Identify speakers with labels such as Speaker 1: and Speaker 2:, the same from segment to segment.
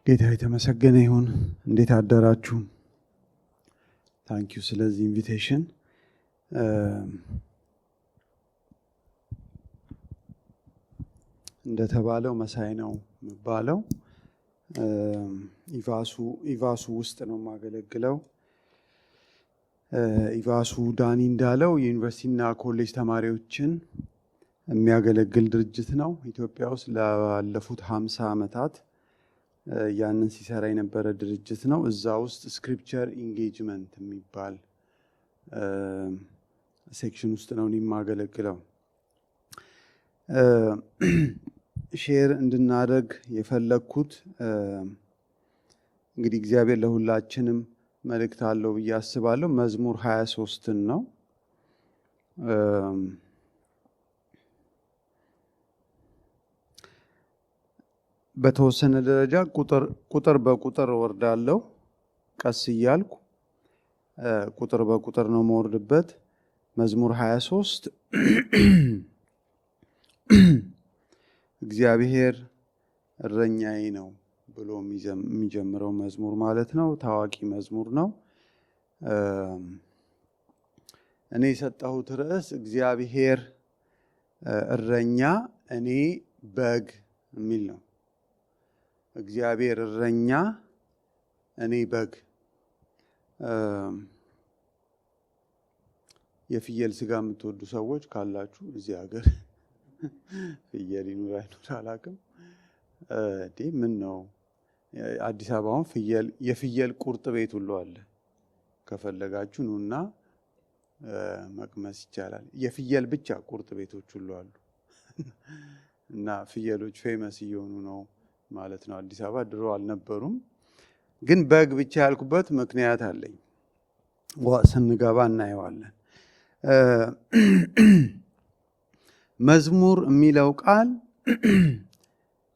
Speaker 1: ጌታ የተመሰገነ ይሁን። እንዴት አደራችሁ? ታንክ ዩ ስለዚህ ኢንቪቴሽን። እንደተባለው መሳይ ነው የሚባለው። ኢቫሱ ውስጥ ነው የማገለግለው። ኢቫሱ ዳኒ እንዳለው የዩኒቨርሲቲና ኮሌጅ ተማሪዎችን የሚያገለግል ድርጅት ነው። ኢትዮጵያ ውስጥ ላለፉት 50 ዓመታት ያንን ሲሰራ የነበረ ድርጅት ነው። እዛ ውስጥ ስክሪፕቸር ኢንጌጅመንት የሚባል ሴክሽን ውስጥ ነው የማገለግለው። ሼር እንድናደርግ የፈለግኩት እንግዲህ እግዚአብሔር ለሁላችንም መልእክት አለው ብዬ አስባለሁ። መዝሙር 23ን ነው። በተወሰነ ደረጃ ቁጥር በቁጥር ወርዳለሁ። ቀስ እያልኩ ቁጥር በቁጥር ነው መወርድበት። መዝሙር 23 እግዚአብሔር እረኛዬ ነው ብሎ የሚጀምረው መዝሙር ማለት ነው። ታዋቂ መዝሙር ነው። እኔ የሰጠሁት ርዕስ እግዚአብሔር እረኛ እኔ በግ የሚል ነው። እግዚአብሔር እረኛ እኔ በግ። የፍየል ስጋ የምትወዱ ሰዎች ካላችሁ እዚህ ሀገር ፍየል ይኑር አይኑር አላውቅም። ምን ነው አዲስ አበባውን የፍየል ቁርጥ ቤት ሁሉ አለ። ከፈለጋችሁ ኑና መቅመስ ይቻላል። የፍየል ብቻ ቁርጥ ቤቶች ሁሉ አሉ እና ፍየሎች ፌመስ እየሆኑ ነው ማለት ነው። አዲስ አበባ ድሮ አልነበሩም፣ ግን በግ ብቻ ያልኩበት ምክንያት አለኝ። ስንገባ እናየዋለን። መዝሙር የሚለው ቃል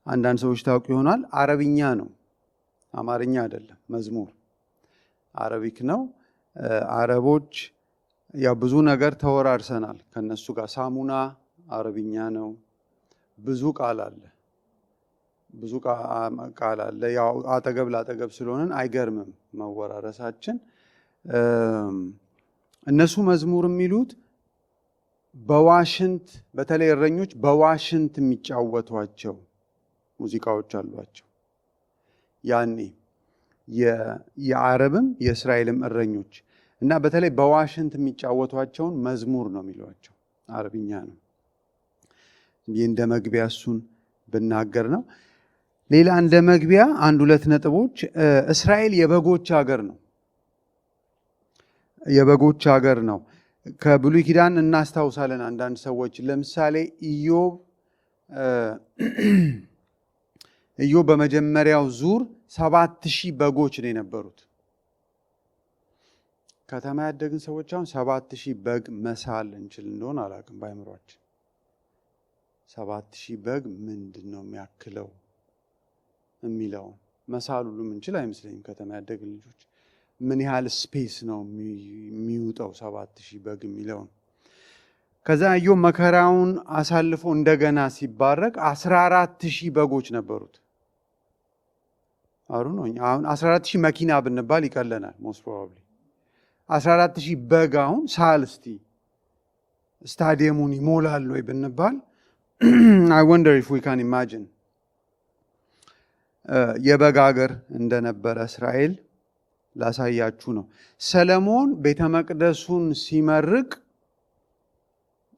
Speaker 1: አንዳንድ ሰዎች ታውቁ ይሆናል። አረብኛ ነው፣ አማርኛ አይደለም። መዝሙር አረቢክ ነው። አረቦች ያው ብዙ ነገር ተወራርሰናል ከነሱ ጋር። ሳሙና አረብኛ ነው። ብዙ ቃል አለ። ያው አጠገብ ላጠገብ ስለሆነን አይገርምም መወራረሳችን። እነሱ መዝሙር የሚሉት በዋሽንት፣ በተለይ እረኞች በዋሽንት የሚጫወቷቸው ሙዚቃዎች አሏቸው። ያኔ የአረብም የእስራኤልም እረኞች እና በተለይ በዋሽንት የሚጫወቷቸውን መዝሙር ነው የሚሏቸው። አረብኛ ነው። እንደ መግቢያ እሱን ብናገር ነው። ሌላ እንደ መግቢያ 1-2 ነጥቦች። እስራኤል የበጎች ሀገር ነው። የበጎች ሀገር ነው። ከብሉይ ኪዳን እናስታውሳለን አንዳንድ ሰዎች። ለምሳሌ ኢዮብ በመጀመሪያው ዙር 7000 በጎች ነው የነበሩት። ከተማ ያደግን ሰዎች አሁን 7000 በግ መሳል እንችል እንደሆን አላውቅም በአይምሯችን። 7000 በግ ምንድን ነው የሚያክለው የሚለው መሳል ሁሉ ምንችል አይመስለኝም። ከተማ ያደግን ልጆች ምን ያህል ስፔስ ነው የሚውጠው 7000 በግ የሚለውን። ከዛ ኢዮብ መከራውን አሳልፎ እንደገና ሲባረክ 14000 በጎች ነበሩት። አሁን 14000 መኪና ብንባል ይቀለናል። ሞስት ፕሮባብሊ 14000 በግ አሁን ሳል እስቲ ስታዲየሙን ይሞላል ወይ ብንባል I wonder if we can imagine። የበግ ሀገር እንደነበረ እስራኤል ላሳያችሁ ነው። ሰለሞን ቤተ መቅደሱን ሲመርቅ፣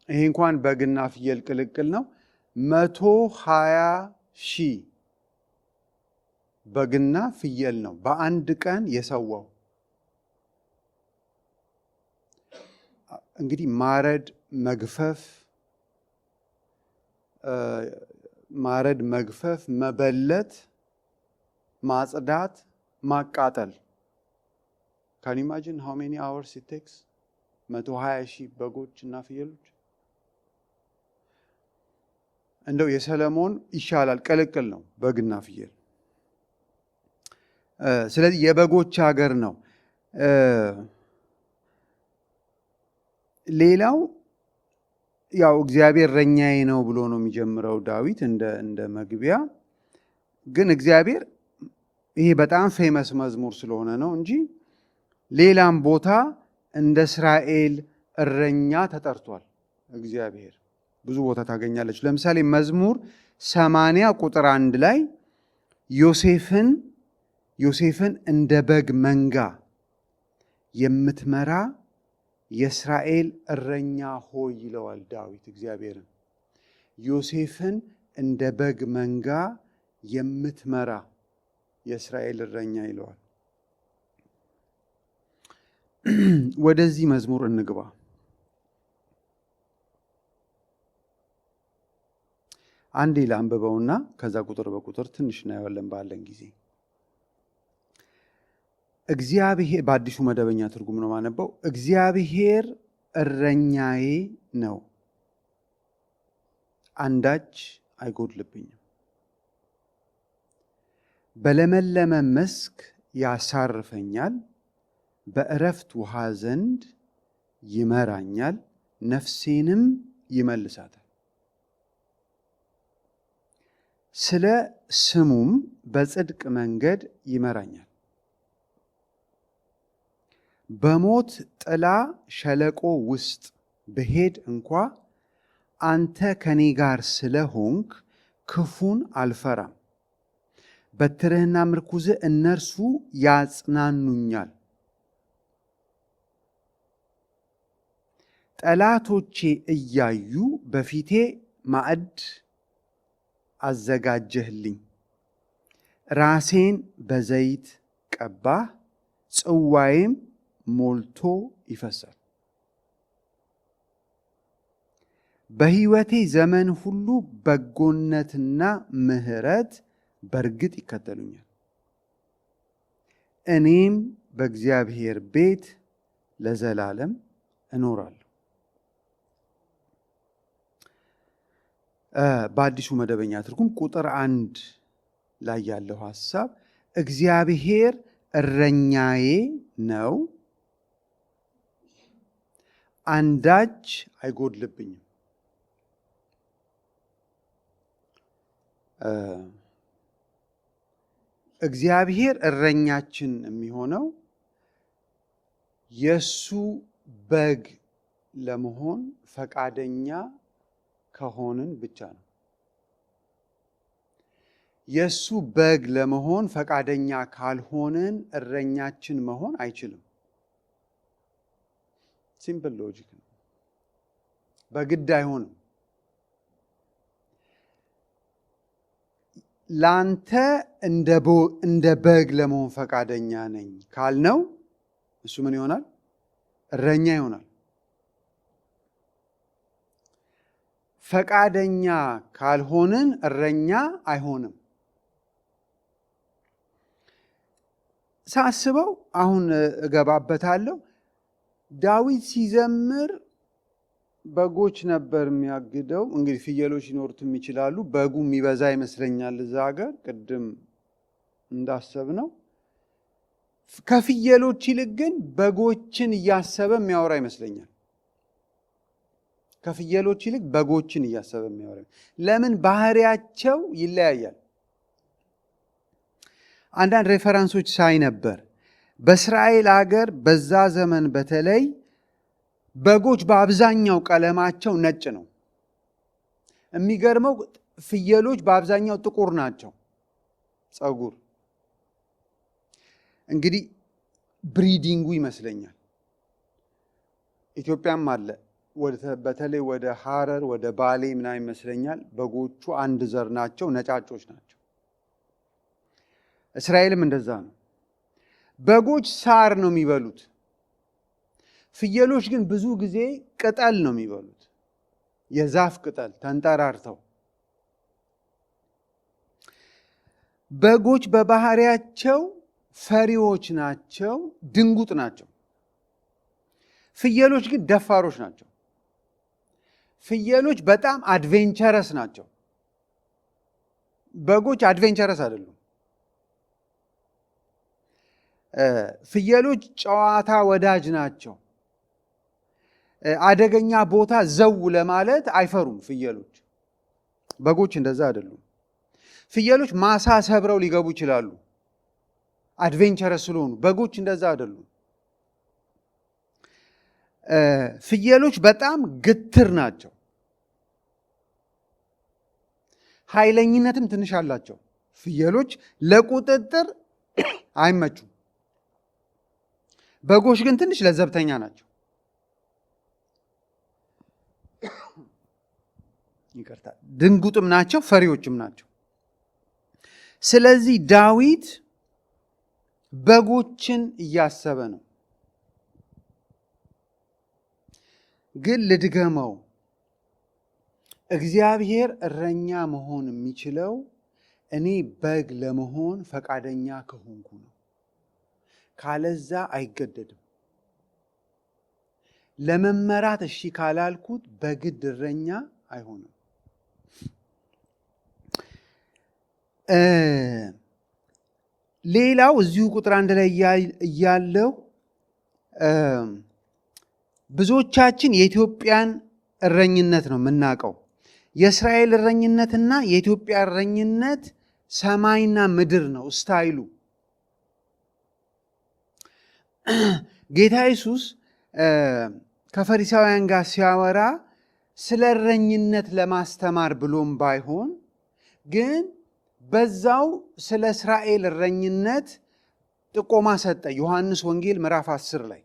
Speaker 1: ይሄ እንኳን በግና ፍየል ቅልቅል ነው፣ 120,000 በግና ፍየል ነው በአንድ ቀን የሰዋው። እንግዲህ ማረድ፣ መግፈፍ፣ መበለት፣ ማጽዳት፣ ማቃጠል። Can you imagine how many hours it takes? 120,000 በጎች እና ፍየሎች። እንደው የሰለሞን ይሻላል፣ ቅልቅል ነው በግና ፍየል። ስለዚህ የበጎች ሀገር ነው። ሌላው ያው እግዚአብሔር እረኛዬ ነው ብሎ ነው የሚጀምረው ዳዊት እንደ መግቢያ። ግን እግዚአብሔር ይሄ በጣም ፌመስ መዝሙር ስለሆነ ነው እንጂ ሌላም ቦታ እንደ እስራኤል እረኛ ተጠርቷል እግዚአብሔር። ብዙ ቦታ ታገኛለች። ለምሳሌ መዝሙር 80 ቁጥር 1 ላይ ዮሴፍን እንደ በግ መንጋ የምትመራ የእስራኤል እረኛ ሆይ ይለዋል ዳዊት እግዚአብሔርን። ዮሴፍን እንደ በግ መንጋ የምትመራ የእስራኤል እረኛ ይለዋል። ወደዚህ መዝሙር እንግባ። አንዴ ላንብበውና ከዛ ቁጥር በቁጥር ትንሽ እናየዋለን ባለን ጊዜ። እግዚአብሔር በአዲሱ መደበኛ ትርጉም ነው ማነበው። እግዚአብሔር እረኛዬ ነው፣ አንዳች አይጎድልብኝም። በለመለመ መስክ ያሳርፈኛል፣ በእረፍት ውሃ ዘንድ ይመራኛል፣ ነፍሴንም ይመልሳታል። ስለ ስሙም በጽድቅ መንገድ ይመራኛል። በሞት ጥላ ሸለቆ ውስጥ ብሄድ እንኳ አንተ ከኔ ጋር ስለሆንክ ክፉን አልፈራም። በትርህና ምርኩዝህ እነርሱ ያጽናኑኛል። ጠላቶቼ እያዩ በፊቴ ማዕድ አዘጋጀህልኝ። ራሴን በዘይት ቀባህ፣ ጽዋዬም ሞልቶ ይፈሳል። በሕይወቴ ዘመን ሁሉ በጎነትና ምሕረት በእርግጥ ይከተሉኛል። እኔም በእግዚአብሔር ቤት ለዘላለም እኖራለሁ። በአዲሱ መደበኛ ትርጉም ቁጥር 1 ላይ ያለው ሐሳብ እግዚአብሔር እረኛዬ ነው፣ አንዳች አይጎድልብኝም። እግዚአብሔር እረኛችን የሚሆነው የሱ በግ ለመሆን ፈቃደኛ ከሆንን ብቻ ነው። የሱ በግ ለመሆን ፈቃደኛ ካልሆንን እረኛችን መሆን አይችልም። ሲምፕል ሎጂክ ነው። በግድ አይሆንም። ላንተ እንደ በግ ለመሆን ፈቃደኛ ነኝ ካልነው እሱ ምን ይሆናል? እረኛ ይሆናል። ፈቃደኛ ካልሆንን እረኛ አይሆንም። ሳስበው አሁን እገባበታለሁ። ዳዊት ሲዘምር በጎች ነበር የሚያግደው። እንግዲህ ፍየሎች ሊኖሩትም ይችላሉ። በጉ የሚበዛ ይመስለኛል እዛ ሀገር ቅድም እንዳሰብነው። ከፍየሎች ይልቅ ግን በጎችን እያሰበ የሚያወራ ይመስለኛል። ከፍየሎች ይልቅ በጎችን እያሰበ የሚያወራ። ለምን? ባህሪያቸው ይለያያል። አንዳንድ ሬፈረንሶች ሳይ ነበር። በእስራኤል ሀገር በዛ ዘመን በተለይ በጎች በአብዛኛው ቀለማቸው ነጭ ነው። የሚገርመው ፍየሎች በአብዛኛው ጥቁር ናቸው ጸጉር። እንግዲህ ብሪዲንጉ ይመስለኛል። ኢትዮጵያም አለ። በተለይ ወደ ሐረር ወደ ባሌ ምናምን ይመስለኛል በጎቹ አንድ ዘር ናቸው፣ ነጫጮች ናቸው። እስራኤልም እንደዛ ነው። በጎች ሳር ነው የሚበሉት። ፍየሎች ግን ብዙ ጊዜ ቅጠል ነው የሚበሉት፣ የዛፍ ቅጠል ተንጠራርተው። በጎች በባህሪያቸው ፈሪዎች ናቸው፣ ድንጉጥ ናቸው። ፍየሎች ግን ደፋሮች ናቸው። ፍየሎች በጣም አድቬንቸረስ ናቸው። በጎች አድቬንቸረስ አይደሉም። ፍየሎች ጨዋታ ወዳጅ ናቸው። አደገኛ ቦታ ዘው ለማለት አይፈሩም ፍየሎች። በጎች እንደዛ አይደሉም። ፍየሎች ማሳ ሰብረው ሊገቡ ይችላሉ። አድቬንቸረስ ስለሆኑ። በጎች እንደዛ አይደሉም። ፍየሎች በጣም ግትር ናቸው። ኃይለኝነትም ትንሽ አላቸው። ፍየሎች ለቁጥጥር አይመቹም። በጎች ግን ትንሽ ለዘብተኛ ናቸው። ይቅርታ፣ ድንጉጥም ናቸው፣ ፈሪዎችም ናቸው። ስለዚህ ዳዊት በጎችን እያሰበ ነው። ግን ልድገመው፣ እግዚአብሔር እረኛ መሆን የሚችለው እኔ በግ ለመሆን ፈቃደኛ ከሆንኩ ነው። ካለዛ አይገደድም። ለመመራት እሺ ካላልኩት በግድ እረኛ አይሆንም። ሌላው እዚሁ ቁጥር 1 ላይ እያለው ብዙዎቻችን የኢትዮጵያን እረኝነት ነው የምናውቀው። የእስራኤል እረኝነትና የኢትዮጵያ እረኝነት ሰማይና ምድር ነው ስታይሉ። ጌታ ኢየሱስ ከፈሪሳውያን ጋር ሲያወራ ስለ እረኝነት ለማስተማር ብሎም ባይሆን ግን በዛው ስለ እስራኤል እረኝነት ጥቆማ ሰጠ። ዮሐንስ ወንጌል ምዕራፍ 10 ላይ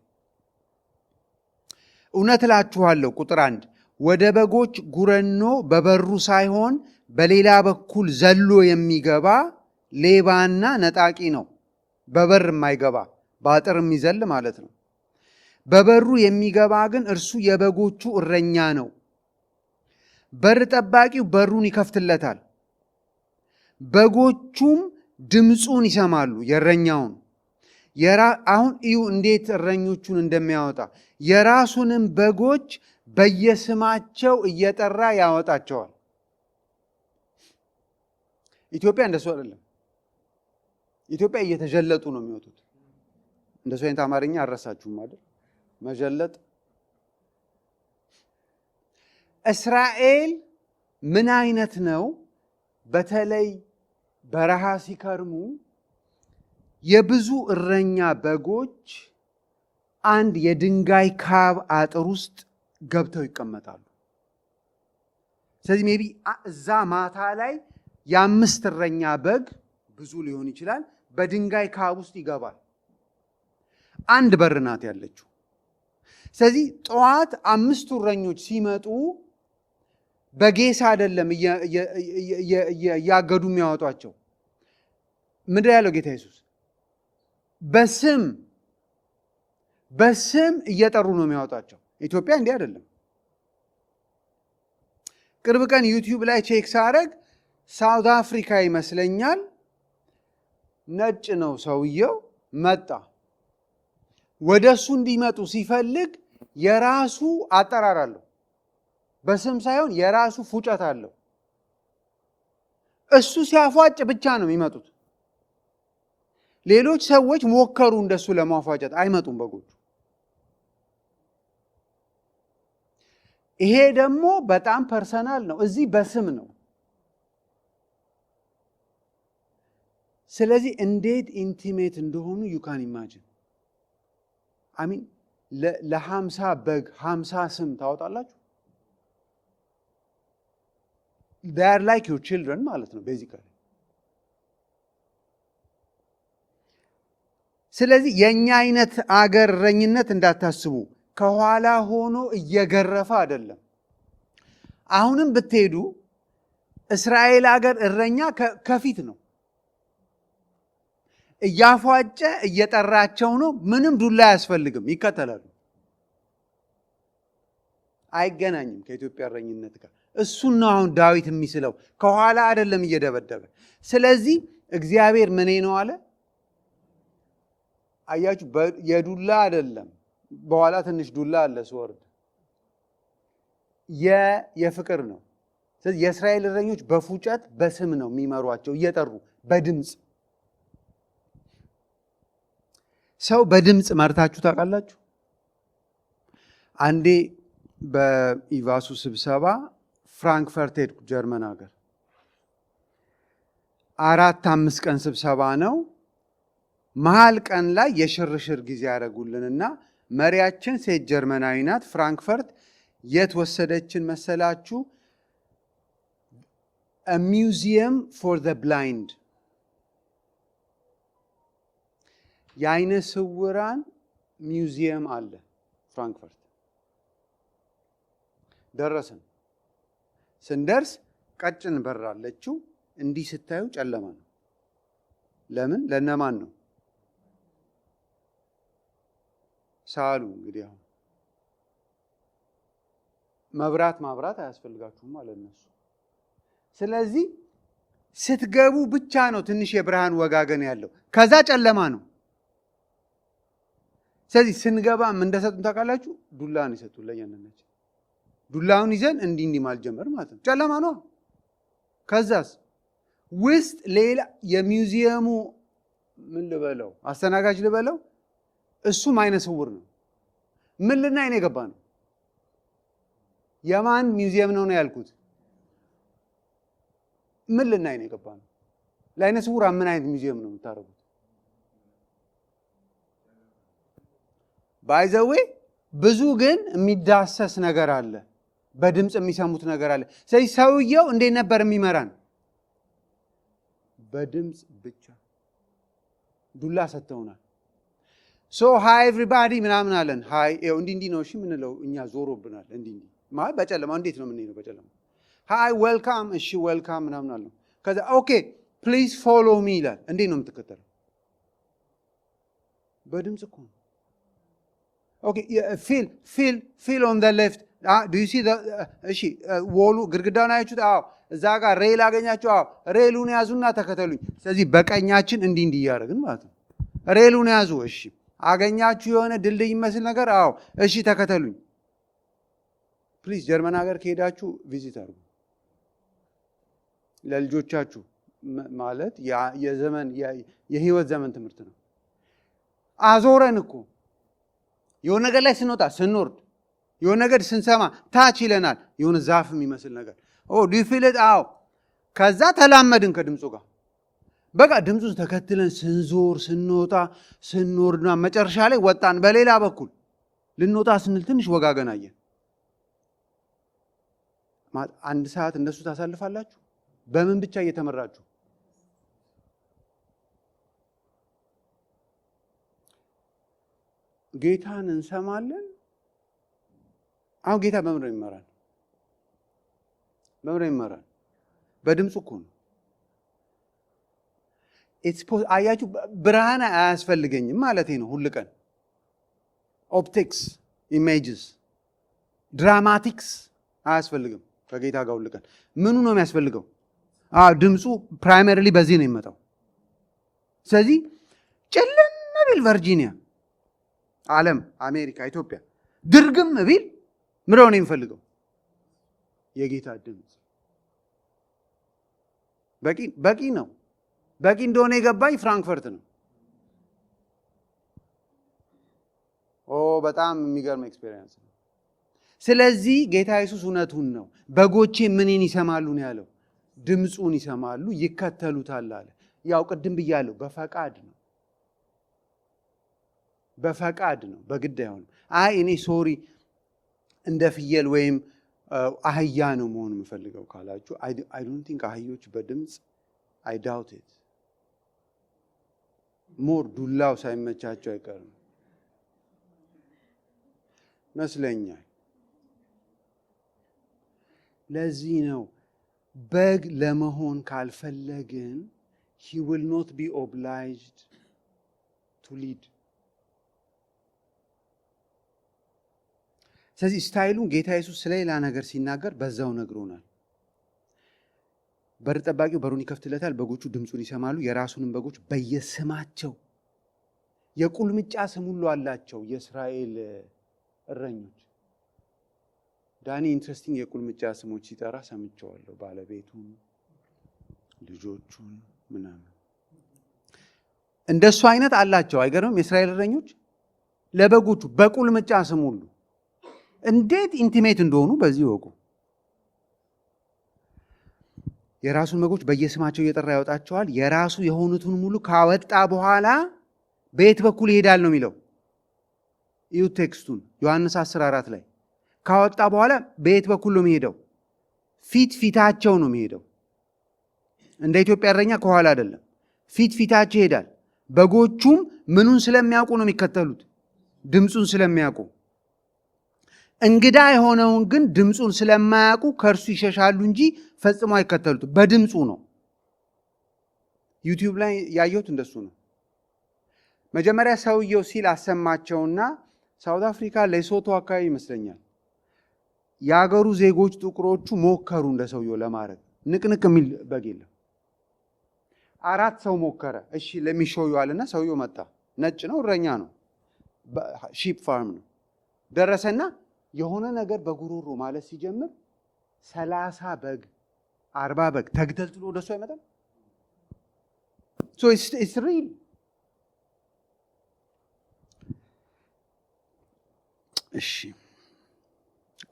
Speaker 1: እውነት እላችኋለሁ፣ ቁጥር 1 ወደ በጎች ጉረኖ በበሩ ሳይሆን በሌላ በኩል ዘሎ የሚገባ ሌባና ነጣቂ ነው። በበር የማይገባ በአጥር የሚዘል ማለት ነው። በበሩ የሚገባ ግን እርሱ የበጎቹ እረኛ ነው። በር ጠባቂው በሩን ይከፍትለታል። በጎቹም ድምፁን ይሰማሉ፣ የእረኛውን። አሁን እዩ እንዴት እረኞቹን እንደሚያወጣ። የራሱንም በጎች በየስማቸው እየጠራ ያወጣቸዋል። ኢትዮጵያ እንደሱ አይደለም። ኢትዮጵያ እየተጀለጡ ነው የሚወጡት። እንደሱ አይነት አማርኛ አረሳችሁም አይደል? መጀለጥ። እስራኤል ምን አይነት ነው? በተለይ በረሃ ሲከርሙ የብዙ እረኛ በጎች አንድ የድንጋይ ካብ አጥር ውስጥ ገብተው ይቀመጣሉ። ስለዚህ ሜቢ እዛ ማታ ላይ የ5 እረኛ በግ ብዙ ሊሆን ይችላል፣ በድንጋይ ካብ ውስጥ ይገባል። አንድ በር ናት ያለችው። ስለዚህ ጠዋት 5ቱ እረኞች ሲመጡ በጌሳ አይደለም እያገዱ የሚያወጧቸው። ምንድን ያለው ጌታ ኢየሱስ? በስም እየጠሩ ነው የሚያወጧቸው። ኢትዮጵያ እንዲህ አይደለም። ቅርብ ቀን ዩቲዩብ ላይ ቼክ ሳረግ ሳውት አፍሪካ ይመስለኛል፣ ነጭ ነው ሰውየው፣ መጣ። ወደ እሱ እንዲመጡ ሲፈልግ የራሱ አጠራር አለው። በስም ሳይሆን የራሱ ፉጨት አለው። እሱ ሲያፏጭ ብቻ ነው የሚመጡት። ሌሎች ሰዎች ሞከሩ እንደሱ ለማፏጨት፣ አይመጡም በጎቹ። ይሄ ደግሞ በጣም ፐርሰናል ነው። እዚህ በስም ነው። ስለዚህ እንዴት ኢንቲሜት እንደሆኑ ዩካን ኢማጂን። አሚን። ለ50 በግ 50 ስም ታወጣላችሁ። they are like your children ማለት ነው ቤዚካሊ። ስለዚህ የኛ አይነት አገር እረኝነት እንዳታስቡ፣ ከኋላ ሆኖ እየገረፈ አይደለም። አሁንም ብትሄዱ እስራኤል አገር እረኛ ከፊት ነው፣ እያፏጨ እየጠራቸው ነው። ምንም ዱላ አያስፈልግም፣ ይከተላሉ። አይገናኝም ከኢትዮጵያ እረኝነት ጋር። እሱን ነው አሁን ዳዊት የሚስለው፣ ከኋላ አይደለም እየደበደበ። ስለዚህ እግዚአብሔር ምኔ ነው አለ። አያችሁ፣ የዱላ አይደለም። በኋላ ትንሽ ዱላ አለ ስወርድ፣ የፍቅር ነው። ስለዚህ የእስራኤል እረኞች በፉጨት በስም ነው የሚመሯቸው፣ እየጠሩ በድምፅ። ሰው በድምፅ መርታችሁ ታውቃላችሁ? አንዴ በኢቫሱ ስብሰባ ፍራንክፈርት ሄድኩ፣ ጀርመን ሀገር። 4-5 ቀን ስብሰባ ነው። መሀል ቀን ላይ የሽርሽር ጊዜ ያደረጉልንና መሪያችን ሴት ጀርመናዊ ናት። ፍራንክፈርት የት ወሰደችን መሰላችሁ? a museum for the blind የአይነ ስውራን ሚውዚየም አለ ፍራንክፈርት። ደረስን። ስንደርስ ቀጭን በር አለችው። እንዲህ ስታዩ ጨለማ ነው። ለምን? ለነማን ነው? ሳሉ እንግዲህ አሁን ማብራት አያስፈልጋችሁም ማለት ነው። ስለዚህ ስትገቡ ብቻ ነው ትንሽ የብርሃን ወጋገን ያለው፣ ከዛ ጨለማ ነው። ስለዚህ ስንገባ ምን እንደሰጡን ታውቃላችሁ? ዱላን ይሰጡን ለእያንዳንዳችን። ዱላውን ይዘን እንዲህ ማለት ጀመር ማለት ነው። ጨለማ ነው። ከዛስ ውስጥ ሌላ የሚውዚየሙ ምን ልበለው አስተናጋጅ ልበለው፣ እሱም አይነ ስውር ነው። ምን ልናይ ነው የገባ ነው? የማን ሚውዚየም ነው ያልኩት? ምን ልናይ ነው የገባ ነው? ለአይነ ስውራ ምን አይነት ሚውዚየም ነው የምታደርጉት? ባይ ዘ ዌይ ብዙ ግን የሚዳሰስ ነገር አለ፣ በድምፅ የሚሰሙት ነገር አለ። ስለዚህ ሰውየው እንዴት ነበር የሚመራን? በድምፅ ብቻ ዱላ ሰጥተውናል። ሶ ሃይ ኤቭሪባዲ ምናምን አለን። ሃይ እንዲህ ነው እሺ ምንለው እኛ ዞሮብናል። እንዲህ ማለት በጨለማ እንዴት ነው የምንሄደው? በጨለማ ሃይ ዌልካም፣ እሺ ዌልካም ምናምን አለው። ከዛ ኦኬ ፕሊዝ ፎሎ ሚ ይላል። እንዴት ነው የምትከተለው? በድምፅ እኮ ነው። ኦኬ ፊል ኦን ዘ ሌፍት ዱ ዩ ሲ እሺ ወሉ ግድግዳውን አያችሁት? አዎ እዛ ጋር ሬል አገኛችሁ? አዎ ሬሉን ያዙና ተከተሉኝ። ስለዚህ በቀኛችን እንዲህ እያደረግን ማለት ነው። ሬሉን ያዙ። እሺ አገኛችሁ የሆነ ድልድይ የሚመስል ነገር? አዎ እሺ ተከተሉኝ። ፕሊዝ ጀርመን ሀገር ከሄዳችሁ ቪዚት አድርጉ ለልጆቻችሁ። ማለት የዘመን የህይወት ዘመን ትምህርት ነው። አዞረን እኮ የሆነ ነገር ላይ ስንወጣ ስንወርድ፣ የሆነ ነገር ስንሰማ ታች ይለናል። የሆነ ዛፍ የሚመስል ነገር ዱ ዩ ፊል ኢት? አዎ። ከዛ ተላመድን ከድምፁ ጋር። በቃ ድምፁን ተከትለን ስንዞር ስንወጣ ስንወርድና መጨረሻ ላይ ወጣን። በሌላ በኩል ልንወጣ ስንል ትንሽ ወጋገን አየን። አንድ ሰዓት እንደሱ ታሳልፋላችሁ። በምን ብቻ እየተመራችሁ? ጌታን እንሰማለን። አሁን ጌታ በምን ነው ይመራል? በምን ነው ይመራል? በድምፁ እኮ ነው። አያችሁ፣ ብርሃን አያስፈልገኝም ማለት ነው። ሁል ቀን ኦፕቲክስ፣ ኢሜጅስ፣ ድራማቲክስ አያስፈልግም ከጌታ ጋር ሁል ቀን። ምኑ ነው የሚያስፈልገው? ድምፁ ፕራይመሪሊ በዚህ ነው የሚመጣው። ስለዚህ ጨለም ቢል ቨርጂኒያ፣ ዓለም፣ አሜሪካ፣ ኢትዮጵያ ድርግም ቢል ምንድን ነው የሚፈልገው? የጌታ ድምፅ በቂ ነው። በቂ እንደሆነ የገባኝ ፍራንክፈርት ነው። በጣም የሚገርም ኤክስፔሪየንስ ነው። ስለዚህ ጌታ ኢየሱስ እውነቱን ነው። በጎቼ ምንን ይሰማሉ ነው ያለው? ድምፁን ይሰማሉ ይከተሉታል አለ። ያው ቅድም ብያለሁ፣ በፈቃድ ነው። በፈቃድ ነው፣ በግድ አይሆንም። እኔ ሶሪ እንደ ፍየል ወይም አህያ ነው መሆን የምፈልገው ካላችሁ አይ ዶንት ቲንክ አህዮች በድምፅ አይ ዳውት ኢት ሞር ዱላው ሳይመቻቸው አይቀርም መስለኛል። ለዚህ ነው በግ ለመሆን ካልፈለግን he will not be obliged to lead። ስለዚህ ስታይሉን ጌታ ኢየሱስ ስለሌላ ነገር ሲናገር በዛው ነግሮናል። በር ጠባቂው በሩን ይከፍትለታል፣ በጎቹ ድምፁን ይሰማሉ፣ የራሱንም በጎች በየስማቸው። የቁልምጫ ስም ሁሉ አላቸው የእስራኤል እረኞች። ዳኒ ኢንትረስቲንግ የቁልምጫ ስሞች ሲጠራ ሰምቸዋለሁ። ባለቤቱን፣ ልጆቹን ምናምን እንደሱ አይነት አላቸው። አይገርምም? የእስራኤል እረኞች ለበጎቹ በቁልምጫ ስም ሁሉ እንዴት ኢንቲሜት እንደሆኑ በዚህ ወቁ። የራሱን በጎች በየስማቸው እየጠራ ያወጣቸዋል። የራሱ የሆኑትን ሙሉ ካወጣ በኋላ በየት በኩል ይሄዳል ነው የሚለው። እዩ ቴክስቱን ዮሐንስ 10:4 ላይ ካወጣ በኋላ በየት በኩል ነው የሚሄደው? ፊታቸው ነው የሚሄደው። እንደ ኢትዮጵያ እረኛ ከኋላ አይደለም፣ ፊታቸው ይሄዳል። በጎቹም ምኑን ስለሚያውቁ ነው የሚከተሉት? ድምፁን ስለሚያውቁ። እንግዳ የሆነውን ግን ድምፁን ስለማያውቁ ከእርሱ ይሸሻሉ እንጂ ፈጽሞ አይከተሉት። በድምፁ ነው። ዩቲዩብ ላይ ያየሁት እንደሱ ነው። መጀመሪያ ሰውየው ሲል አሰማቸውና ሳውት አፍሪካ ሌሶቶ አካባቢ ይመስለኛል የአገሩ ዜጎች ጥቁሮቹ ሞከሩ እንደ ሰውየው ለማድረግ። ንቅንቅ የሚል በግ የለም። 4 ሰው ሞከረ። እሺ ለሚሾዩ አለና ሰውየው መጣ። ነጭ ነው፣ እረኛ ነው፣ ሺፕ ፋርም ነው። ደረሰና የሆነ ነገር በጉሮሮ ማለት ሲጀምር 30 በግ 40 በግ ተግተልትሎ ወደሱ አይመጣም። ሶ ኢትስ ሪል። እሺ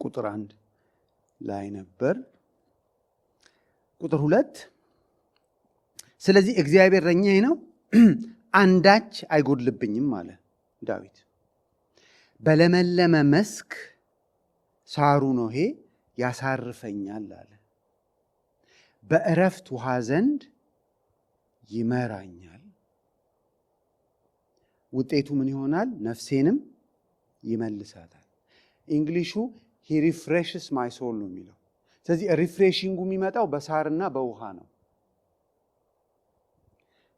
Speaker 1: ቁጥር 1 ላይ ነበር። ቁጥር 2 ስለዚህ እግዚአብሔር እረኛዬ ነው አንዳች አይጎድልብኝም አለ ዳዊት። በለመለመ መስክ ሳሩ ነው ይሄ ያሳርፈኛል አለ። በእረፍት ውሃ ዘንድ ይመራኛል። ውጤቱ ምን ይሆናል? ነፍሴንም ይመልሳታል። እንግሊሹ he refreshes my soul ነው የሚለው። ስለዚህ ሪፍሬሽንጉ የሚመጣው በሳርና በውሃ ነው።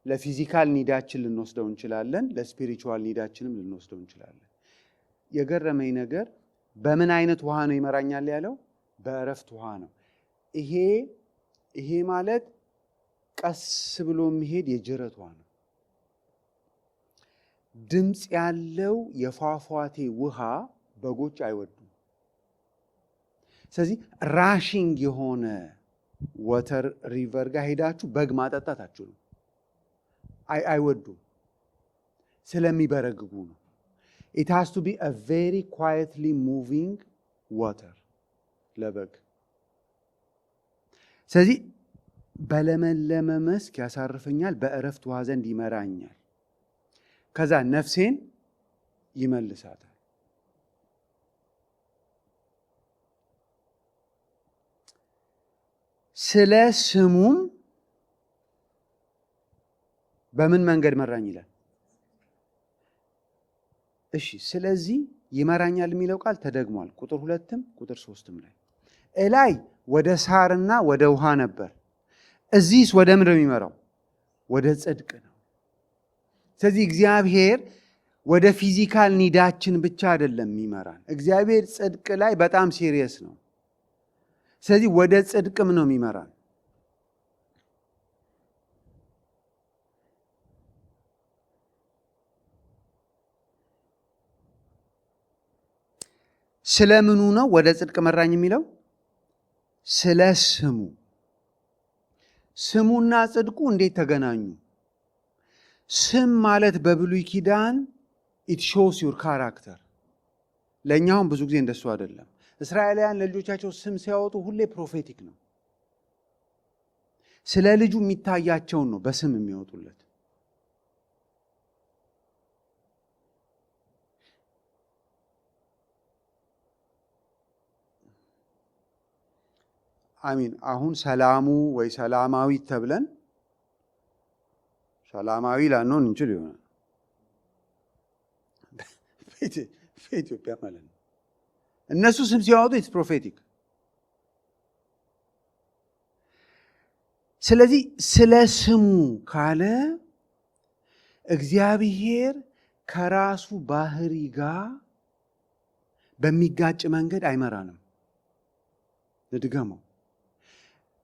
Speaker 1: ለፊዚካል ኒዳችን ልንወስደው እንችላለን፣ ለስፒሪቹዋል ኒዳችንም ልንወስደው እንችላለን። የገረመኝ ነገር በምን አይነት ውሃ ነው ይመራኛል ያለው? በእረፍት ውሃ ነው። ይሄ ማለት ቀስ ብሎ የሚሄድ የጅረት ውሃ ነው። ድምፅ ያለው የፏፏቴ ውሃ በጎች አይወዱም። ስለዚህ ራሽንግ የሆነ ወተር ሪቨር ጋር ሄዳችሁ በግ ማጠጣት አትችሉም። አይወዱም፣ ስለሚበረግጉ ነው። it has to be a very quietly moving water ለበግ። ስለዚህ በለመለመ መስክ ያሳርፈኛል፣ በእረፍት ውሃ ዘንድ ይመራኛል፣ ከዛ ነፍሴን ይመልሳታል። ስለ ስሙም በምን መንገድ መራኝ ይላል። እሺ ስለዚህ ይመራኛል የሚለው ቃል ተደግሟል። ቁጥር 2ም ቁጥር 3ም ላይ እላይ ወደ ሳርና ወደ ውሃ ነበር። እዚህስ ወደ ምን ነው የሚመራው? ወደ ጽድቅ ነው። ስለዚህ እግዚአብሔር ወደ ፊዚካል ኒዳችን ብቻ አይደለም የሚመራን። እግዚአብሔር ጽድቅ ላይ በጣም ሲሪየስ ነው። ስለዚህ ወደ ጽድቅም ነው የሚመራን። ስለምኑ ነው ወደ ጽድቅ መራኝ የሚለው? ስለ ስሙ። ስሙና ጽድቁ እንዴት ተገናኙ? ስም ማለት በብሉይ ኪዳን it shows your character። ለእኛውም ብዙ ጊዜ እንደሱ አይደለም። እስራኤላውያን ለልጆቻቸው ስም ሲያወጡ ሁሌ ፕሮፌቲክ ነው። ስለ ልጁ የሚታያቸውን ነው በስም የሚያወጡለት። አሚን። አሁን ሰላሙ ወይ ሰላማዊት ተብለን ሰላማዊ ላንሆን እንችል ይሆናል በኢትዮጵያ ማለት ነው። እነሱ ስም ሲያወጡ ኢትስ ፕሮፌቲክ። ስለዚህ ስለ ስሙ ካለ እግዚአብሔር ከራሱ ባህሪ ጋር በሚጋጭ መንገድ አይመራንም። ልድገመው።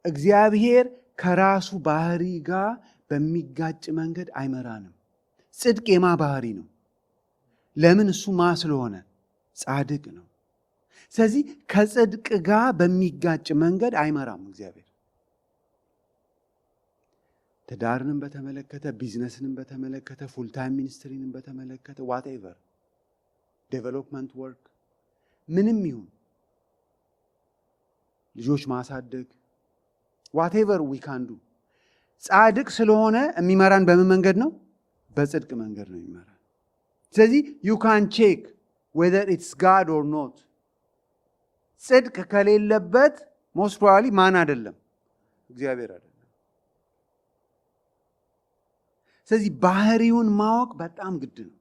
Speaker 1: እግዚአብሔር ከራሱ ባህሪ ጋር በሚጋጭ መንገድ አይመራንም። ጽድቅ የማ ባህሪ ነው? ለምን? እሱ ማ ስለሆነ ጻድቅ ነው። ስለዚህ ከጽድቅ ጋር በሚጋጭ መንገድ አይመራም እግዚአብሔር። ትዳርንም በተመለከተ፣ ቢዝነስንም በተመለከተ፣ ፉል ታይም ሚኒስትሪንም በተመለከተ፣ ዋትኤቨር ዴቨሎፕመንት ወርክ ምንም ይሁን ልጆች ማሳደግ ዋትኤቨር ዊ ካን ዱ ጻድቅ ስለሆነ የሚመራን በምን መንገድ ነው? በጽድቅ መንገድ ነው የሚመራ። ስለዚህ you can check whether it's God or not። ጽድቅ ከሌለበት most probably ማን አይደለም? እግዚአብሔር አይደለም። ስለዚህ ባህሪውን ማወቅ በጣም ግድ ነው።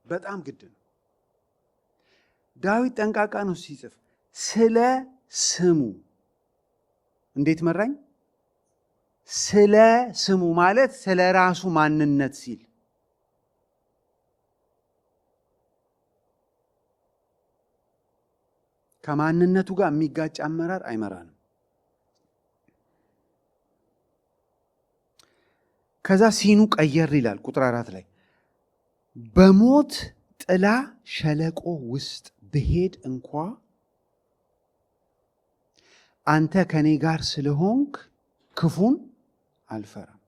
Speaker 1: በጣም ግድ ነው። ዳዊት ጠንቃቃ ነው ሲጽፍ ስለ ስሙ እንዴት መራኝ? ስለ ስሙ ማለት ስለ ራሱ ማንነት ሲል ከማንነቱ ጋር የሚጋጭ አመራር አይመራንም። ከዛ ሲኑ ቀየር ይላል ቁጥር 4 ላይ በሞት ጥላ ሸለቆ ውስጥ ብሄድ እንኳ አንተ ከኔ ጋር ስለሆንክ ክፉን አልፈራም።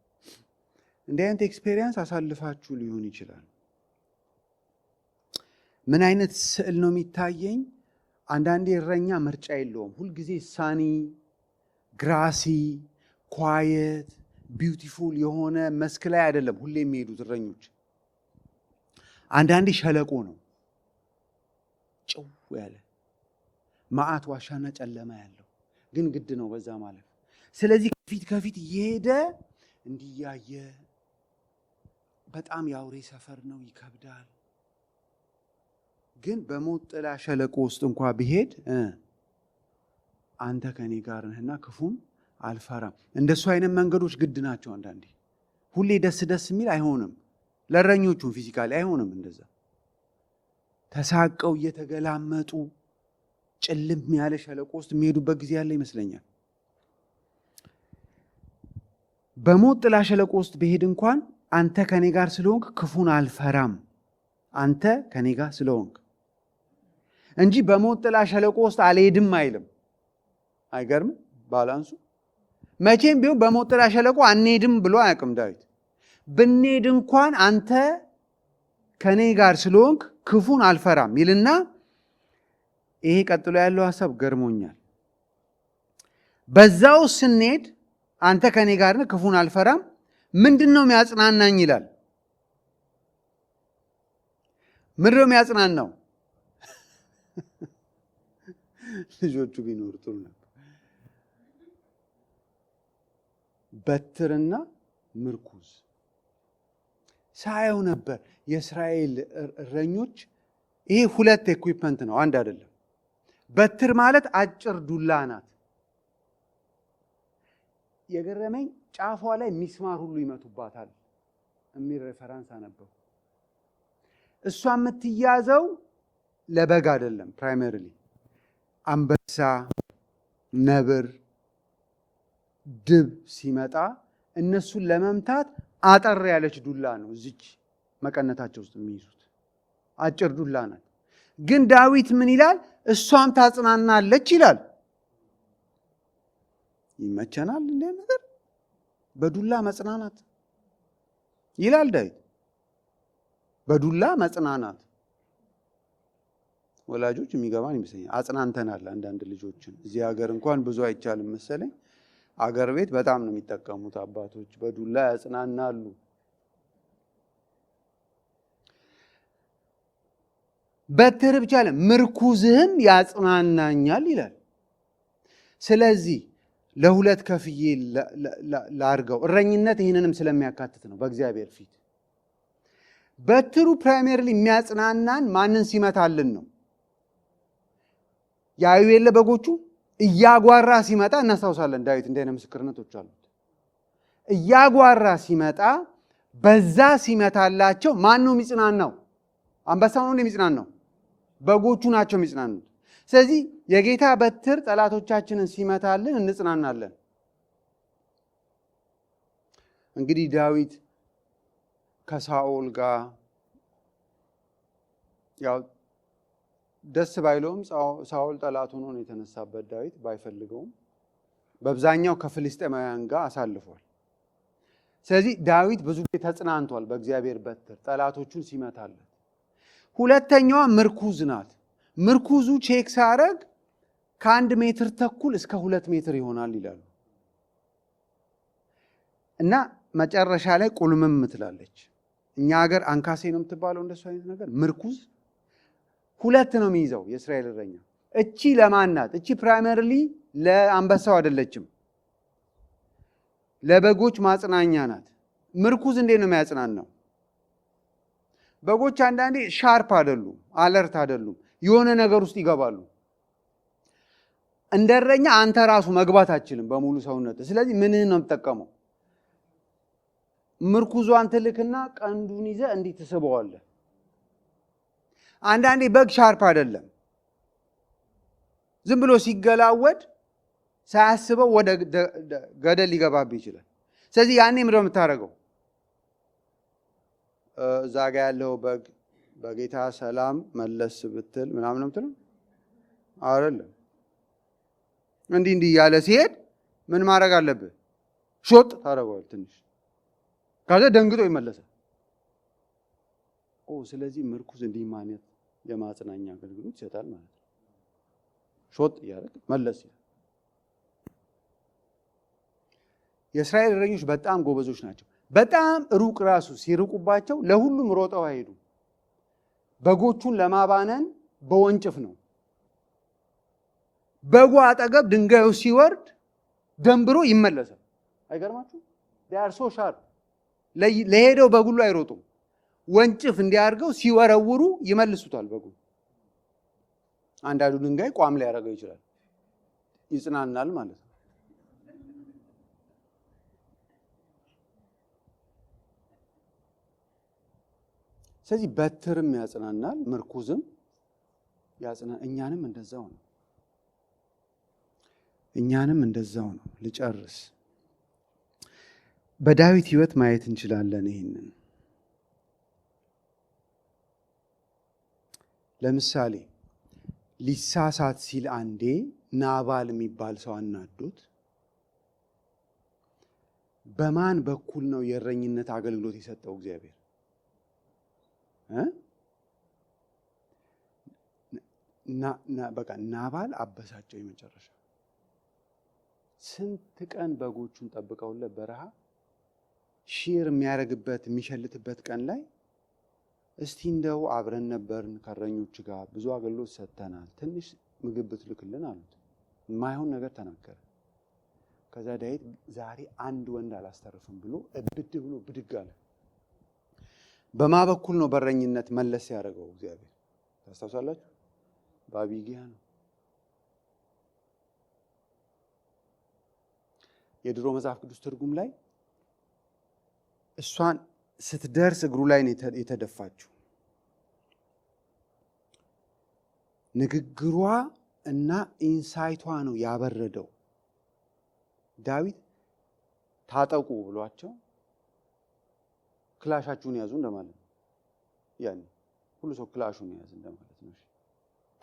Speaker 1: እንዲህ አይነት ኤክስፔሪየንስ አሳልፋችሁ ሊሆን ይችላል። ምን አይነት ስዕል ነው የሚታየኝ? አንዳንዴ እረኛ ምርጫ የለውም። ሁልጊዜ ሳኒ ግራሲ ኳየት ቢዩቲፉል የሆነ መስክ ላይ አይደለም ሁሌ የሚሄዱት እረኞች። አንዳንዴ ሸለቆ ነው፣ ጭው ያለ መዓት ዋሻና ጨለማ ያለው፣ ግን ግድ ነው በዛ ማለት። ስለዚህ ከፊት እየሄደ እንዲያየ በጣም የአውሬ ሰፈር ነው፣ ይከብዳል። ግን በሞት ጥላ ሸለቆ ውስጥ እንኳ ብሄድ አንተ ከኔ ጋር ነህና ክፉን አልፈራም። እንደሱ አይነት መንገዶች ግድ ናቸው። አንዳንዴ ሁሌ ደስ የሚል አይሆንም። ለእረኞቹም ፊዚካሊ አይሆንም። እንደዛ ተሳቀው እየተገላመጡ ጭልም ያለ ሸለቆ ውስጥ የሚሄዱበት ጊዜ ያለ ይመስለኛል። በሞት ጥላ ሸለቆ ውስጥ ብሄድ እንኳን አንተ ከኔ ጋር ስለሆንክ ክፉን አልፈራም። አንተ ከኔ ጋር ስለሆንክ እንጂ በሞት ጥላ ሸለቆ ውስጥ አልሄድም አይልም። አይገርም ባላንሱ? መቼም ቢሆን በሞት ጥላ ሸለቆ አንሄድም ብሎ አያውቅም ዳዊት። ብንሄድ እንኳን አንተ ከኔ ጋር ስለሆንክ ክፉን አልፈራም ይልና ይሄ ቀጥሎ ያለው ሐሳብ ገርሞኛል። በዛው ስንሄድ አንተ ከኔ ጋር ነህ ክፉን አልፈራም፣ ምንድነው የሚያጽናናኝ ይላል። ምንድነው የሚያጽናናው? ልጆቹ ቢኖር ጥሩ ነበር። በትርና ምርኩዝ ሳየው ነበር። የእስራኤል እረኞች ይሄ ሁለት ኢኩዊፕመንት ነው፣ አንድ አይደለም። በትር ማለት አጭር ዱላ ናት። የገረመኝ ጫፏ ላይ ሚስማር ሁሉ ይመቱባታል የሚል ሬፈረንስ አነበብኩ። እሷ የምትያዘው ለበግ አይደለም። ፕራይመሪሊ አንበሳ፣ ነብር፣ ድብ ሲመጣ እነሱን ለመምታት አጠር ያለች ዱላ ነው እዚች መቀነታቸው ውስጥ የሚይዙት፣ አጭር ዱላ ናት። ግን ዳዊት ምን ይላል? እሷም ታጽናናለች ይላል። ይመቸናል እንደ ነገር በዱላ መጽናናት ይላል ዳዊት። በዱላ መጽናናት ወላጆች የሚገባን ይመስለኛል። አጽናንተናል አንዳንድ ልጆችን። እዚህ ሀገር እንኳን ብዙ አይቻልም መሰለኝ። አገር ቤት በጣም ነው የሚጠቀሙት አባቶች፣ በዱላ ያጽናናሉ። በትር ብቻ አለ ምርኩዝህም ያጽናናኛል ይላል። ስለዚህ ለሁለት ከፍዬ ላርገው። እረኝነት ይህንንም ስለሚያካትት ነው በእግዚአብሔር ፊት። በትሩ ፕራይመሪሊ የሚያጽናናን ማንን ሲመታልን ነው? ያዩ የለ በጎቹ እያጓራ ሲመጣ እናስታውሳለን። ዳዊት እንዲህ አይነት ምስክርነቶች አሉት። እያጓራ ሲመጣ በዛ ሲመታላቸው ማን ነው የሚጽናናው? አንበሳው ነው የሚጽናናው? በጎቹ ናቸው የሚጽናኑት። ስለዚህ የጌታ በትር ጠላቶቻችንን ሲመታልን እንጽናናለን። እንግዲህ ዳዊት ከሳኦል ጋር ያው ደስ ባይለውም ሳኦል ጠላት ሆኖ ነው የተነሳበት። ዳዊት ባይፈልገውም በአብዛኛው ከፍልስጤማውያን ጋር አሳልፏል። ስለዚህ ዳዊት ብዙ ጊዜ ተጽናንቷል በእግዚአብሔር በትር ጠላቶቹን ሲመታለት። ሁለተኛዋ ምርኩዝ ናት። ምርኩዙ ቼክ ሳረግ ከ1 ሜትር ተኩል እስከ 2 ሜትር ይሆናል ይላሉ እና መጨረሻ ላይ ቁልምም ትላለች። እኛ ሀገር አንካሴ ነው የምትባለው እንደሱ አይነት ነገር ምርኩዝ ሁለት ነው የሚይዘው የእስራኤል እረኛ። እቺ ለማን ናት? እቺ ፕራይመሪሊ ለአንበሳው አይደለችም፣ ለበጎች ማጽናኛ ናት። ምርኩዝ እንዴት ነው የሚያጽናናው? በጎች አንዳንዴ ሻርፕ አይደሉም፣ አለርት አይደሉም፣ የሆነ ነገር ውስጥ ይገባሉ። እንደረኛ አንተ ራሱ መግባት አትችልም በሙሉ ሰውነት። ስለዚህ ምንህን ነው የምትጠቀመው? ምርኩዟን ትልክና ቀንዱን ይዘህ እንዲህ ትስበዋለህ። አንዳንዴ በግ ሻርፕ አይደለም፣ ዝም ብሎ ሲገላወድ ሳያስበው ወደ ገደል ሊገባብህ ይችላል። ስለዚህ ያኔ ምንድን ነው የምታደርገው? እዛ ጋ ያለው በግ በጌታ ሰላም መለስ ብትል ምናምን ነው የምትለው አይደለም። እንዲህ እንዲህ እያለ ሲሄድ ምን ማድረግ አለብህ? ሾጥ ታደርገዋል ትንሽ፣ ከዛ ደንግጦ ይመለሳል። ስለዚህ ምርኩዝ እንዲህ ማለት የማጽናኛ አገልግሎት ይሰጣል ማለት ነው። ሾጥ እያደረግ መለስ ይላል። የእስራኤል እረኞች በጣም ጎበዞች ናቸው። በጣም ሩቅ ራሱ ሲርቁባቸው ለሁሉም ሮጠው አይሄዱም። በጎቹን ለማባነን በወንጭፍ ነው። በጉ አጠገብ ድንጋዩ ሲወርድ ደንብሮ ይመለሳል። አይገርማችሁ? ዲያር ሶ ሻርፕ ለሄደው በጉሉ አይሮጡም። ወንጭፍ እንዲያርገው ሲወረውሩ ይመልሱታል በጉ። አንዳንዱ ድንጋይ ቋም ላይ ያደርገው ይችላል፣ ይጽናናል ማለት ነው። ስለዚህ በትርም ያጽናናል፣ ምርኩዝም ያጽናናል። እኛንም እንደዛው ነው። ልጨርስ። በዳዊት ሕይወት ማየት እንችላለን ይሄንን። ለምሳሌ ሊሳሳት ሲል አንዴ ናባል የሚባል ሰው አናዶት፣ በማን በኩል ነው የእረኝነት አገልግሎት የሰጠው እግዚአብሔር? በቃ ናባል አበሳጨው የመጨረሻ። ስንት ቀን በጎቹን ጠብቀውለት በረሃ ሺር የሚያደርግበት የሚሸልትበት ቀን ላይ እስቲ እንደው አብረን ነበርን ከእረኞች ጋር ብዙ አገልግሎት ሰጥተናል፣ ትንሽ ምግብ ብትልክልን አሉት። የማይሆን ነገር ተናገረ። ከዛ ዳዊት ዛሬ አንድ ወንድ አላስተርፍም ብሎ እብድ ብሎ ብድግ አለ። በማ በኩል ነው በረኝነት መለስ ያደረገው እግዚአብሔር? ታስታውሳላችሁ? በአቢግያ ነው። የድሮ መጽሐፍ ቅዱስ ትርጉም ላይ እሷን ስትደርስ እግሩ ላይ ነው የተደፋችው። ንግግሯ እና ኢንሳይቷ ነው ያበረደው። ዳዊት ታጠቁ ብሏቸው ክላሻችሁን ያዙ እንደማለት ነው። ያኔ ሁሉ ሰው ክላሹን ያዝ እንደማለት ነው።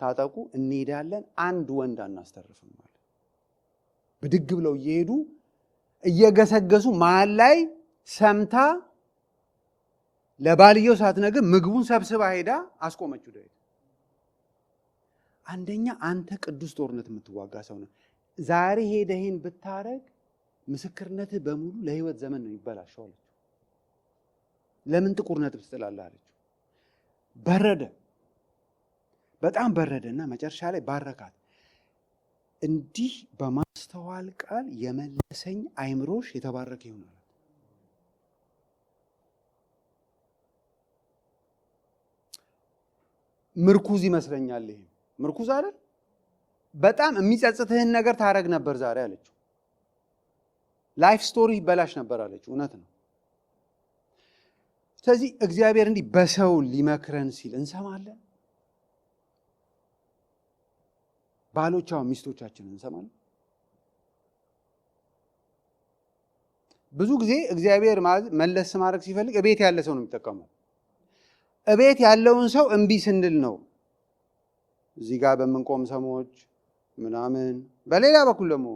Speaker 1: ታጠቁ እንሄዳለን፣ አንድ ወንድ አናስተርፍም ማለት። ብድግ ብለው እየሄዱ እየገሰገሱ መሀል ላይ ሰምታ ለባልየው ሳትነግር ምግቡን ሰብስባ ሄዳ አስቆመችው ዳዊት። አንደኛ አንተ ቅዱስ ጦርነት የምትዋጋ ሰው ነው። ዛሬ ሄደህን ብታረግ ምስክርነትህ በሙሉ ለህይወት ዘመን ነው ይበላሻው አለችው። ለምን ጥቁር ነጥብ ትጥላለህ አለችው። በረደ፣ በጣም በረደና መጨረሻ ላይ ባረካት። እንዲህ በማስተዋል ቃል የመለሰኝ አይምሮሽ የተባረከ ይሆናል። ምርኩዝ ይመስለኛል። ይሄ ምርኩዝ አይደል? በጣም የሚጸጽትህን ነገር ታረግ ነበር ዛሬ አለችው። ላይፍ ስቶሪ ይበላሽ ነበር አለችው። እውነት ነው። ስለዚህ እግዚአብሔር እንዲህ በሰው ሊመክረን ሲል እንሰማለን። ባሎቻው ሚስቶቻችንን እንሰማለን። ብዙ ጊዜ እግዚአብሔር መለስ ማድረግ ሲፈልግ እቤት ያለ ሰው ነው የሚጠቀመው። እቤት ያለውን ሰው እምቢ ስንል ነው እዚህ ጋር በምንቆም ሰሞች ምናምን። በሌላ በኩል ደግሞ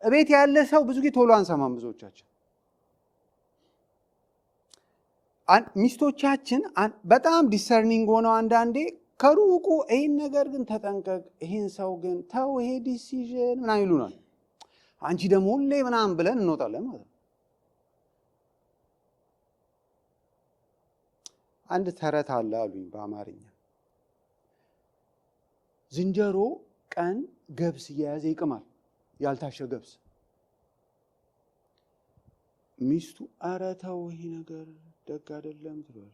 Speaker 1: እቤት ያለ ሰው ብዙ ጊዜ ቶሎ አንሰማም። ብዙዎቻችን ሚስቶቻችን በጣም ዲሰርኒንግ ሆነው አንዳንዴ ከሩቁ ይህን ነገር ግን ተጠንቀቅ፣ ይህን ሰው ግን ተው፣ ይሄ ዲሲዥን ምናምን ይሉናል። አንቺ ደግሞ ሁሌ ምናምን ብለን እንወጣለን ማለት ነው። አንድ ተረት አለ አሉኝ በአማርኛ። ዝንጀሮ ቀን ገብስ እየያዘ ይቅማል፣ ያልታሸ ገብስ። ሚስቱ ኧረ ተው ይሄ ነገር ደግ አይደለም ትሏል።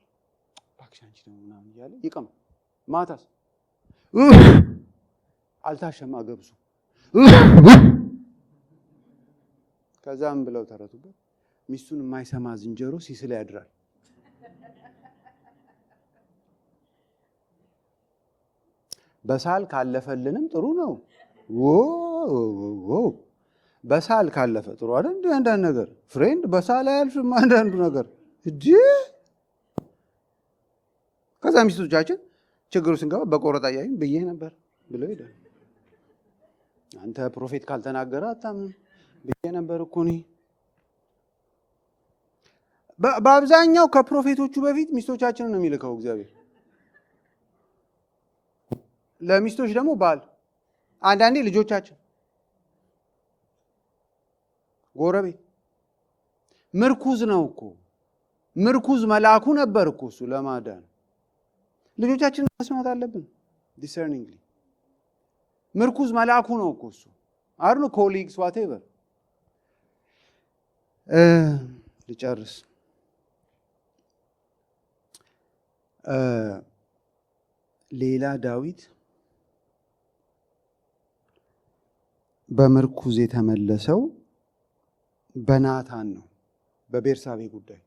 Speaker 1: እባክሽ አንቺ ደግሞ ምናምን እያለ ይቅማል። ማታስ አልታሸማ ገብሱ። ከዛም ብለው ተረቱበት፣ ሚስቱን የማይሰማ ዝንጀሮ ሲስል ያድራል። በሳል ካለፈልንም ጥሩ ነው። በሳል ካለፈ ጥሩ አይደል? እንደ አንዳንድ ነገር ፍሬንድ በሳል አያልፍም አንዳንዱ ነገር እጂ። ከዛ ሚስቶቻችን ችግሩ ስንገባ በቆረጣ ያዩን ብዬ ነበር ብለው ሄደ። አንተ ፕሮፌት ካልተናገረ አታምንም ብዬ ነበር እኮ እኔ። በአብዛኛው ከፕሮፌቶቹ በፊት ሚስቶቻችንን ነው የሚልከው እግዚአብሔር። ለሚስቶች ደግሞ ባል፣ አንዳንዴ ልጆቻችን፣ ጎረቤት። ምርኩዝ ነው እኮ ምርኩዝ መልአኩ ነበር እኮ እሱ ለማዳን። ልጆቻችንን መስማት አለብን ዲሰርኒንግሊ። ምርኩዝ መልአኩ ነው እኮ እሱ አርኖ ኮሊግስ ዋቴቨር። ልጨርስ። ሌላ ዳዊት በምርኩዝ የተመለሰው በናታን ነው፣ በቤርሳቤ ጉዳይ።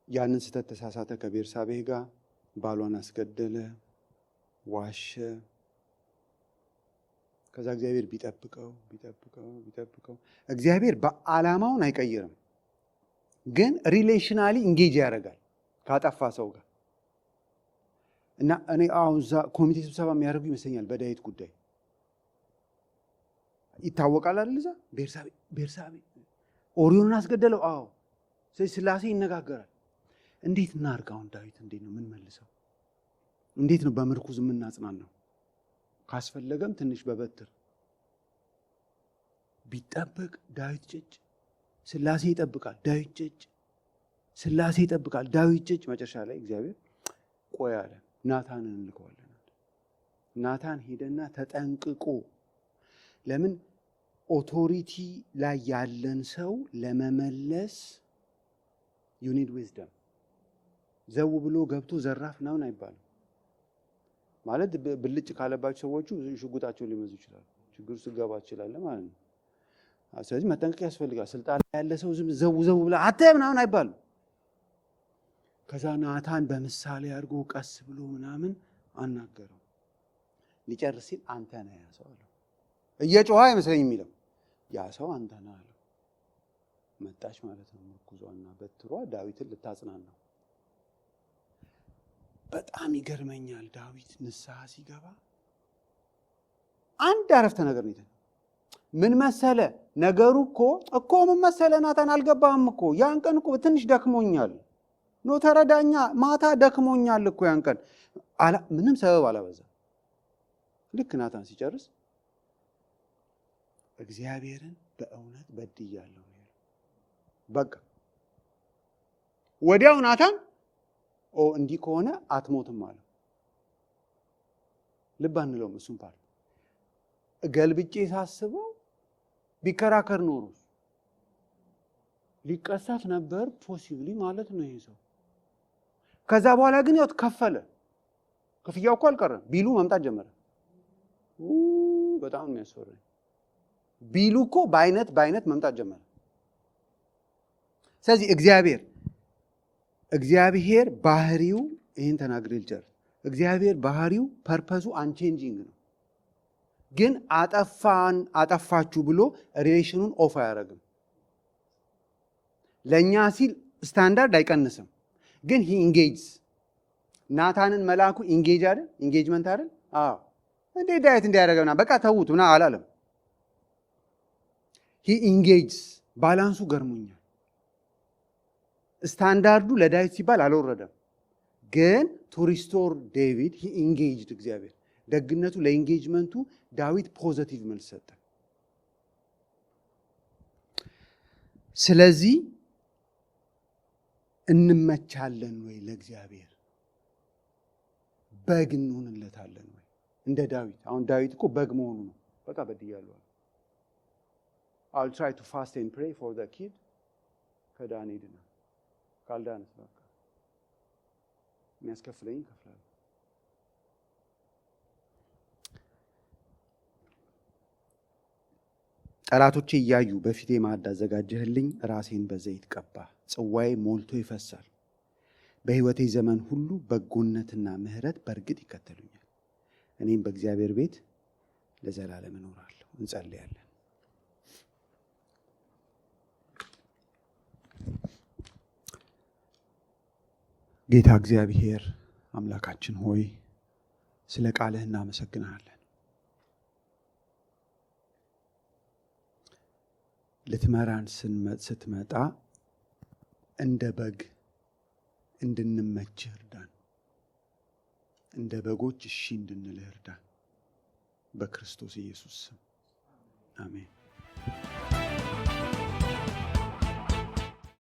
Speaker 1: ያንን ስህተት ተሳሳተ ከቤርሳቤ ጋር፣ ባሏን አስገደለ፣ ዋሸ። ከዛ እግዚአብሔር ቢጠብቀው እግዚአብሔር በዓላማውን አይቀይርም፣ ግን ሪሌሽናሊ ኢንጌጅ ያደርጋል ካጠፋ ሰው ጋር። እና እኔ አሁን እዛ ኮሚቴ ስብሰባ የሚያደርጉ ይመስለኛል በዳዊት ጉዳይ። ይታወቃል አይደል? እዛ ቤርሳቤ ኦሪዮንን አስገደለው። አዎ። ስለዚህ ስላሴ ይነጋገራል። እንዴት እናድርግ አሁን? ዳዊት እንዴት ነው የምንመልሰው? እንዴት ነው በምርኩዝ የምናጽናናው? ካስፈለገም ትንሽ በበትር ቢጠበቅ ዳዊት ጭጭ፣ ስላሴ ይጠብቃል። ዳዊት ጭጭ፣ ስላሴ ይጠብቃል። ዳዊት ጭጭ። መጨረሻ ላይ እግዚአብሔር ቆይ አለ፣ ናታንን እንልከዋለን። ናታን ሄደና ተጠንቅቆ። ለምን ኦቶሪቲ ላይ ያለን ሰው ለመመለስ ዩ ኒድ ዊዝደም። ዘው ብሎ ገብቶ ዘራፍ ምናምን አይባልም። ማለት ብልጭ ካለባቸው ሰዎቹ ሽጉጣቸውን ሊመዙ ይችላሉ። ችግር ውስጥ ገባ ይችላል ማለት ነው። ስለዚህ መጠንቀቅ ያስፈልጋል። ስልጣን ላይ ያለ ሰው ዝም ዘው ብላ አተ ምናምን አይባልም። ከዛ ናታን በምሳሌ አድርጎ ቀስ ብሎ ምናምን አናገረው። ሊጨርስ ሲል አንተ ነህ ያ ሰው አለው። እየጮኸ አይመስለኝም የሚለው ያ ሰው አንተ ነህ አለው። መጣች ማለት ነው ምርኩዟና በትሯ ዳዊትን ልታጽናናው። በጣም ይገርመኛል። ዳዊት ንስሐ ሲገባ አንድ አረፍተ ነገር ነው። ምን መሰለ ነገሩ እኮ ምን መሰለ ናታን አልገባህም እኮ ያን ቀን እኮ ትንሽ ደክሞኛል ኖ ተረዳኛ፣ ማታ ደክሞኛል እኮ ያን ቀን። ምንም ሰበብ አላበዛ። ልክ ናታን ሲጨርስ እግዚአብሔርን በእውነት በድያለሁ። በቃ ወዲያው ናታን እንዲህ ከሆነ አትሞትም አለ። ልብ አንለውም እሱን ፓርት ገልብጬ ሳስበው ቢከራከር ኖሮ ሊቀሰፍ ነበር ፖሲብሊ ማለት ነው ይሄ ሰው። ከዛ በኋላ ግን ያው ከፈለ። ክፍያው እኮ አልቀረም። ቢሉ መምጣት ጀመረ። በጣም የሚያስፈራኝ ቢሉ እኮ በአይነት መምጣት ጀመረ። ስለዚህ እግዚአብሔር ባህሪው ይህን ተናግሬ ልጨርስ። እግዚአብሔር ባህሪው ፐርፐዙ አንቼንጂንግ ነው። ግን አጠፋችሁ ብሎ ሪሌሽኑን ኦፍ አያደርግም። ለእኛ ሲል ስታንዳርድ አይቀንስም። ግን ሂ ኢንጌጅስ። ናታንን መልአኩ ኢንጌጅ አይደል? ኢንጌጅመንት አይደል? አዎ። እንዴት ዳዊት እንዲያደርገውና በቃ ተዉት ምና አላለም። ሂ ኢንጌጅስ። ባላንሱ ገርሞኛል። ስታንዳርዱ ለዳዊት ሲባል አልወረደም። ግን ቱ ሪስቶር ዴቪድ ሂ ኢንጌጅድ። እግዚአብሔር ደግነቱ ለኢንጌጅመንቱ ዳዊት ፖዘቲቭ መልስ ሰጠ። ስለዚህ እንመቻለን ወይ ለእግዚአብሔር? በግ እንሆንለታለን ወይ? እንደ ዳዊት። አሁን ዳዊት እኮ በግ መሆኑ ነው። በቃ በድያለሁ። I'll try to fast and pray for the kid ከዳን ሄድና ካልዳንስ በቃ የሚያስከፍለኝ እከፍላለሁ። ጠላቶቼ እያዩ በፊቴ ማዕድ አዘጋጀህልኝ። ራሴን በዘይት ቀባ፣ ጽዋዬ ሞልቶ ይፈሳል። በሕይወቴ ዘመን ሁሉ በጎነትና ምሕረት በእርግጥ ይከተሉኛል። እኔም በእግዚአብሔር ቤት ለዘላለም እኖራለሁ። እንጸልያለን። ጌታ እግዚአብሔር አምላካችን ሆይ ስለ ቃልህ እናመሰግንሃለን። ልትመራን ስትመጣ እንደ በግ እንድንመችህ እርዳን። እንደ በጎች እሺ እንድንልህ እርዳን። በክርስቶስ ኢየሱስ ስም አሜን።